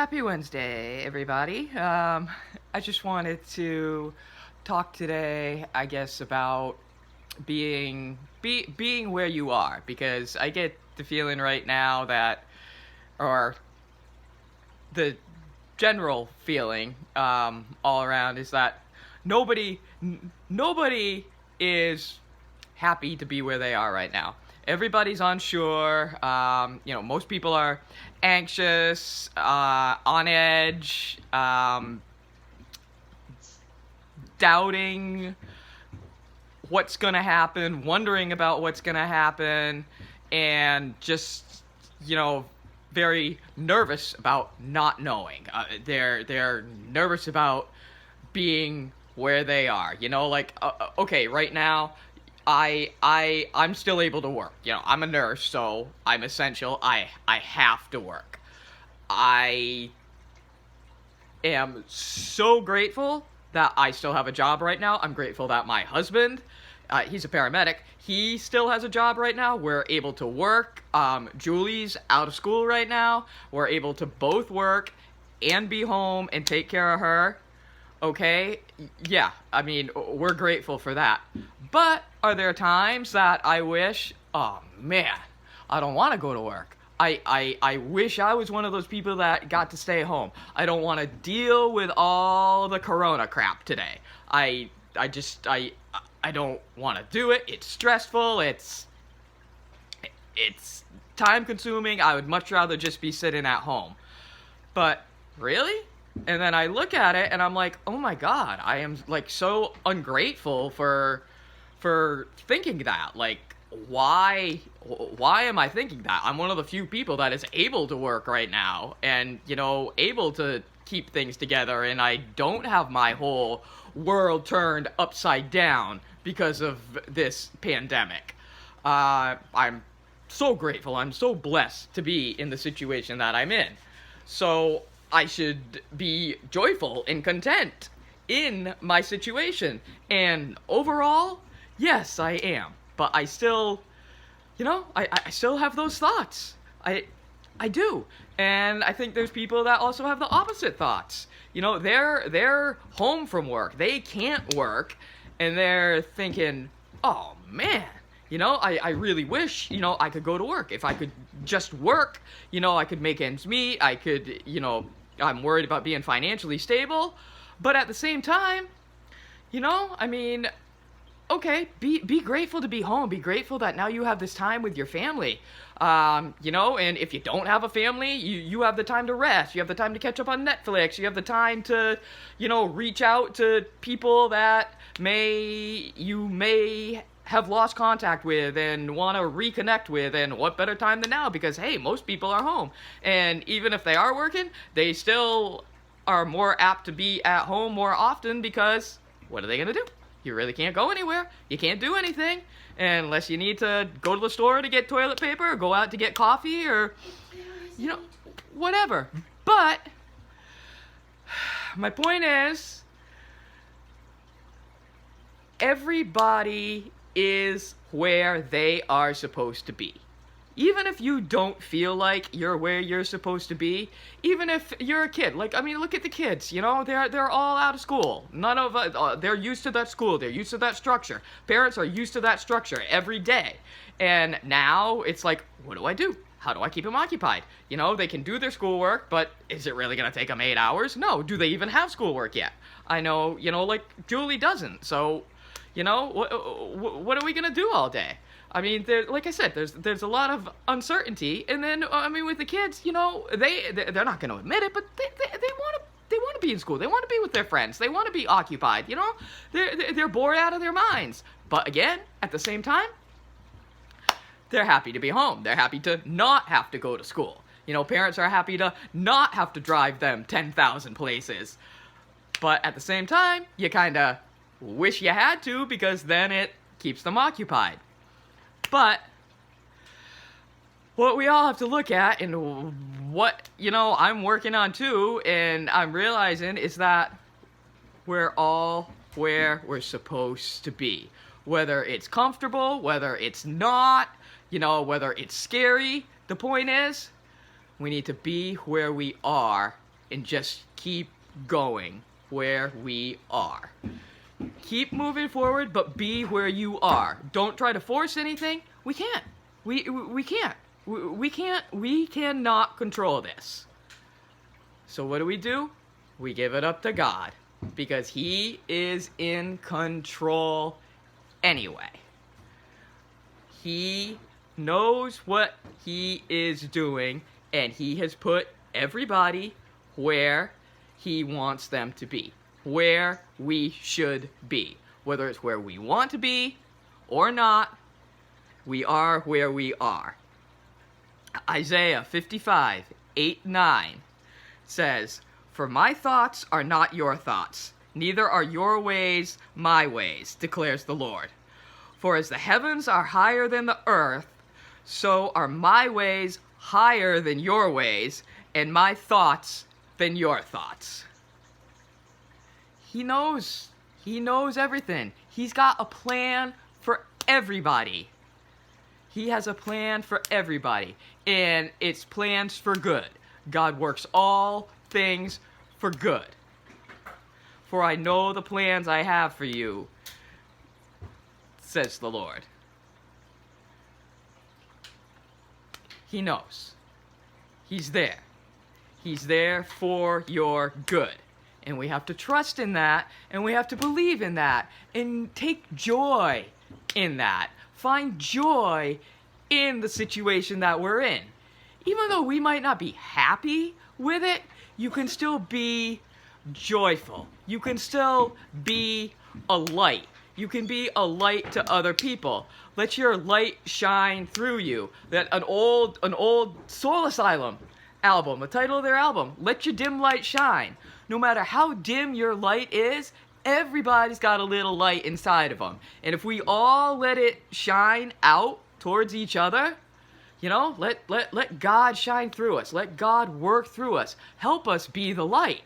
Happy Wednesday, everybody. I just wanted to talk today, I guess, about being where you are, because I get the feeling right now that, or the general feeling all around is that nobody is happy to be where they are right now. Everybody's unsure. Most people are anxious, on edge, doubting what's going to happen, wondering about what's going to happen, and just, very nervous about not knowing. They're nervous about being where they are. Okay, right now, I'm still able to work. I'm a nurse, so I'm essential. I have to work. I am so grateful that I still have a job right now. I'm grateful that my husband, he's a paramedic, he still has a job right now. We're able to work. Julie's out of school right now. We're able to both work and be home and take care of her. Okay? Yeah, I mean, we're grateful for that. But are there times that I wish, oh man, I don't want to go to work. I wish I was one of those people that got to stay home. I don't want to deal with all the corona crap today. I don't want to do it. It's stressful. It's time consuming. I would much rather just be sitting at home. But really? And then I look at it and I'm like, oh my God, I am like so ungrateful for thinking that. Like, why am I thinking that? I'm one of the few people that is able to work right now and, able to keep things together, and I don't have my whole world turned upside down because of this pandemic. I'm so grateful. I'm so blessed to be in the situation that I'm in. So I should be joyful and content in my situation. And overall, yes, I am. But I still, I still have those thoughts. I do. And I think there's people that also have the opposite thoughts. They're home from work. They can't work. And they're thinking, oh, man. I really wish, I could go to work. If I could just work, I could make ends meet. I could, I'm worried about being financially stable. But at the same time, okay, be grateful to be home. Be grateful that now you have this time with your family. And if you don't have a family, you have the time to rest. You have the time to catch up on Netflix. You have the time to, reach out to people that you may have lost contact with and want to reconnect with. And what better time than now? Because, hey, most people are home. And even if they are working, they still are more apt to be at home more often, because what are they going to do? You really can't go anywhere. You can't do anything unless you need to go to the store to get toilet paper or go out to get coffee or, whatever. But my point is, everybody is where they are supposed to be. Even if you don't feel like you're where you're supposed to be, even if you're a kid, look at the kids, they're all out of school. None of they're used to that school, they're used to that structure. Parents are used to that structure every day. And now it's like, what do I do? How do I keep them occupied? They can do their schoolwork, but is it really going to take them 8 hours? No. Do they even have schoolwork yet? I know, like Julie doesn't. So, what are we going to do all day? I mean, like I said, there's a lot of uncertainty, and then with the kids, they're not going to admit it, but they want to be in school. They want to be with their friends. They want to be occupied. They're bored out of their minds. But again, at the same time, they're happy to be home. They're happy to not have to go to school. Parents are happy to not have to drive them 10,000 places. But at the same time, you kind of wish you had to, because then it keeps them occupied. But what we all have to look at, and what, I'm working on too, and I'm realizing, is that we're all where we're supposed to be. Whether it's comfortable, whether it's not, whether it's scary, the point is, we need to be where we are and just keep going where we are. Keep moving forward, but be where you are. Don't try to force anything. We can't. We can't. We cannot control this. So what do? We give it up to God, because He is in control anyway. He knows what He is doing, and He has put everybody where He wants them to be, where we should be. Whether it's where we want to be or not, we are where we are. Isaiah 55, 8-9 says, "For my thoughts are not your thoughts, neither are your ways my ways, declares the Lord. For as the heavens are higher than the earth, so are my ways higher than your ways, and my thoughts than your thoughts." He knows. He knows everything. He's got a plan for everybody. He has a plan for everybody, and it's plans for good. God works all things for good. "For I know the plans I have for you, says the Lord." He knows. He's there. He's there for your good. And we have to trust in that, and we have to believe in that, and take joy in that. Find joy in the situation that we're in. Even though we might not be happy with it, you can still be joyful. You can still be a light. You can be a light to other people. Let your light shine through you. That an old Soul Asylum album, the title of their album, "Let Your Dim Light Shine." No matter how dim your light is, everybody's got a little light inside of them. And if we all let it shine out towards each other, let God shine through us. Let God work through us. Help us be the light.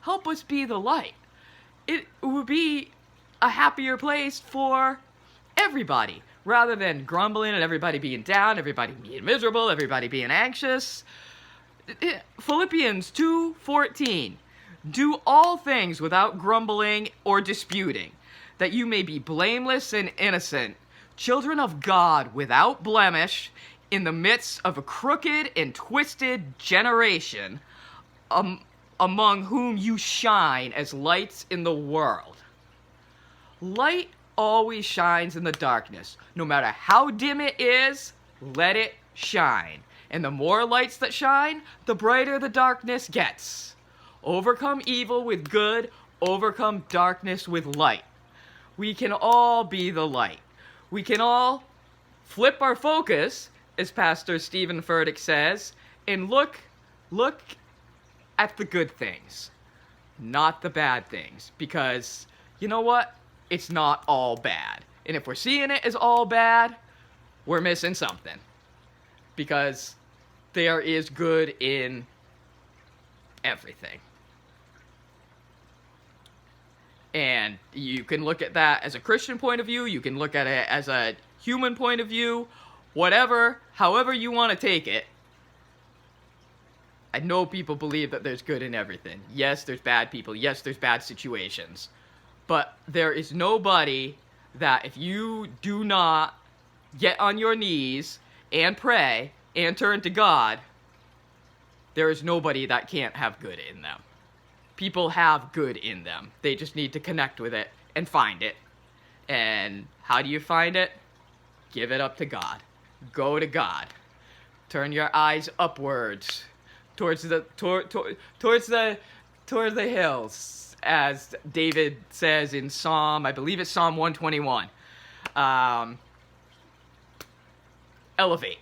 Help us be the light. It would be a happier place for everybody, rather than grumbling and everybody being down, everybody being miserable, everybody being anxious. Philippians 2:14. "Do all things without grumbling or disputing, that you may be blameless and innocent, children of God without blemish, in the midst of a crooked and twisted generation, among whom you shine as lights in the world." Light always shines in the darkness. No matter how dim it is, let it shine. And the more lights that shine, the brighter the darkness gets. Overcome evil with good, overcome darkness with light. We can all be the light. We can all flip our focus, as Pastor Stephen Furtick says, and look at the good things, not the bad things. Because, you know what? It's not all bad. And if we're seeing it as all bad, we're missing something. Because there is good in everything. And you can look at that as a Christian point of view, you can look at it as a human point of view, however you want to take it. I know people believe that there's good in everything. Yes, there's bad people. Yes, there's bad situations. But there is nobody that, if you do not get on your knees and pray and turn to God, there is nobody that can't have good in them. People have good in them. They just need to connect with it and find it. And how do you find it? Give it up to God. Go to God. Turn your eyes upwards towards the hills, as David says in I believe it's Psalm 121. Elevate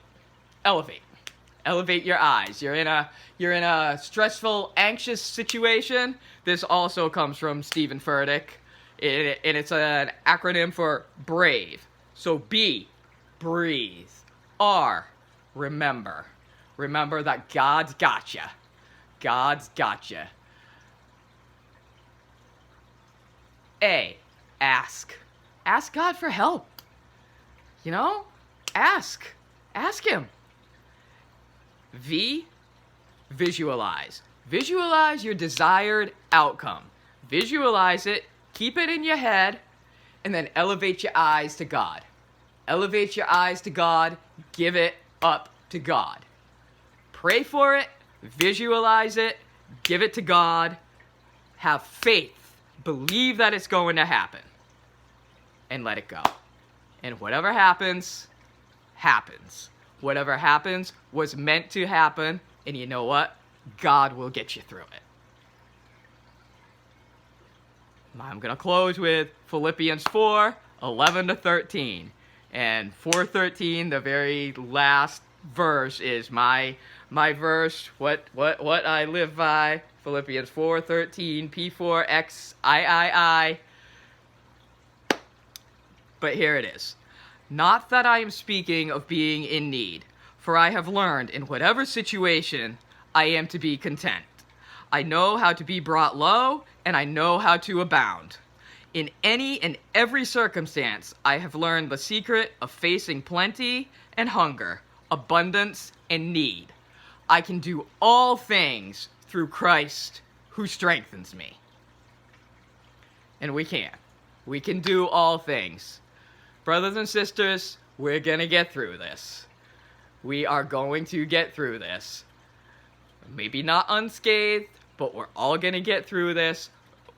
your eyes. You're in a stressful, anxious situation. This also comes from Stephen Furtick, and it's an acronym for BRAVE. So B, breathe. R, remember. Remember that God's got you. God's got you. A, ask. Ask God for help. Ask Him. V, visualize. Visualize your desired outcome. Visualize it, keep it in your head, and then elevate your eyes to God. Elevate your eyes to God, give it up to God. Pray for it, visualize it, give it to God, have faith, believe that it's going to happen, and let it go. And whatever happens, happens. Whatever happens was meant to happen, and you know what? God will get you through it. I'm going to close with Philippians 4:11-13. And 4:13, the very last verse, is my verse, what I live by. Philippians 4:13, P4XIII. But here it is. Not that I am speaking of being in need, for I have learned in whatever situation I am to be content. I know how to be brought low, and I know how to abound. In any and every circumstance, I have learned the secret of facing plenty and hunger, abundance and need. I can do all things through Christ who strengthens me. And we can. We can do all things. Brothers and sisters, we're going to get through this. We are going to get through this. Maybe not unscathed, but we're all going to get through this.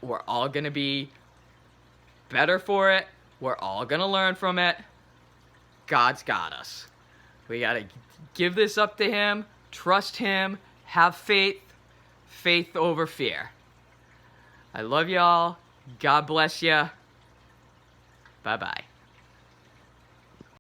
We're all going to be better for it. We're all going to learn from it. God's got us. We got to give this up to Him, trust Him, have faith, faith over fear. I love y'all. God bless you. Bye-bye.